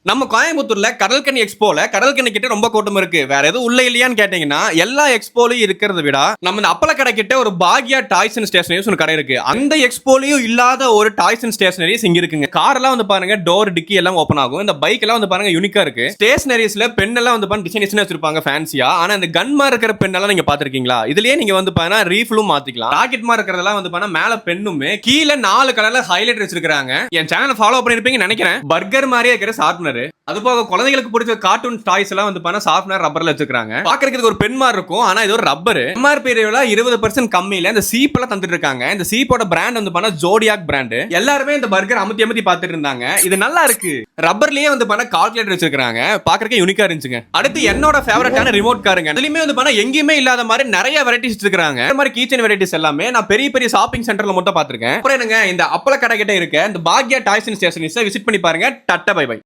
நம்ம கோயம்புத்தூர்ல கடல்கனி எக்ஸ்போல கடல்கனி கிட்ட ரொம்ப கூட்டம் இருக்கு. வேற எதுவும் உள்ள இல்லையான்னு கேட்டீங்கன்னா எல்லா எக்ஸ்போலயும் இருக்கிறத விட நம்ம இந்த அப்பள கடை கிட்ட ஒரு பாக்யா டாய்ஸ் அண்ட் ஸ்டேஷனரிஸ் ஒரு கடை இருக்கு. அந்த எக்ஸ்போலயும் இல்லாத ஒரு டாய்ஸ் அண்ட் ஸ்டேஷனரிஸ் இங்க இருக்குங்க. கார் எல்லாம் வந்து பாருங்க, டோர் டிக்கி எல்லாம் ஓபன் ஆகும். இந்த பைக் எல்லாம் வந்து பாருங்க யூனிக்கா இருக்கு. ஸ்டேஷனரிஸ்ல பென் எல்லாம் வந்து பாருங்க டிசைன் வச்சிருப்பாங்க ஃபேன்சியா. ஆனா இந்த கன் மாதிரி இருக்கிற பென் எல்லாம் நீங்க பாத்திருக்கீங்களா? இதுலயே நீங்க வந்து பாருங்க ரீஃபிலும் மாத்திக்கலாம். ராக்கெட் மாதிரி இருக்கிறதெல்லாம் வந்து பாருங்க மேல பெண்ணுமே கீழே 4 கலர்ல ஹைலைட் வச்சிருக்காங்க. என் சேனலை ஃபாலோ பண்ணிருப்பீங்கன்னு நினைக்கிறேன். பர்கர் மாதிரியே இருக்கிற ஷார்ப்னர், அது போக குழந்தைகளுக்கு பிடிச்ச கார்ட்டூன் டாய்ஸ் எல்லாம் வந்து பண்ண சாஃப்ட்னர் ரப்பர்ல வச்சிருக்காங்க. பாக்குறதுக்கு ஒரு பென் மாதிரி இருக்கும், ஆனா இது ஒரு ரப்பர். எம்ஆர்பி ரேட்ல 20% கம்மியில இந்த சீப் எல்லாம் தந்துட்டு இருக்காங்க. இந்த சீப்போட பிராண்ட் வந்து பண்ண ஜோடியாக் பிராண்ட். எல்லாருமே இந்த பர்கர் அமுத்தி பார்த்துட்டு இருந்தாங்க. இது நல்லா இருக்கு. ரப்பர்லயே வந்து பண்ண கால்குலேட்டர் வச்சிருக்காங்க. பாக்குறதுக்கு யூனிக்கா இருந்துச்சுங்க. அடுத்து என்னோட ஃபேவரட்டான ரிமோட் காருங்க. இதுலயுமே வந்து பண்ண எங்கேயுமே இல்லாத மாதிரி நிறைய வெரைட்டிஸ் இருக்காங்க. இந்த மாதிரி கீச்சன் வெரைட்டிஸ் எல்லாமே நான் பெரிய பெரிய ஷாப்பிங் சென்டர்ல மட்டும் பாத்துருக்கேன். அப்புறம் என்னங்க, இந்த அப்பள கடை கிட்ட இருக்க இந்த பாக்யா டாய்ஸ் அண்ட் ஸ்டேஷனரிஸ் விசிட் பண்ணி பாருங்க. Tata bye by.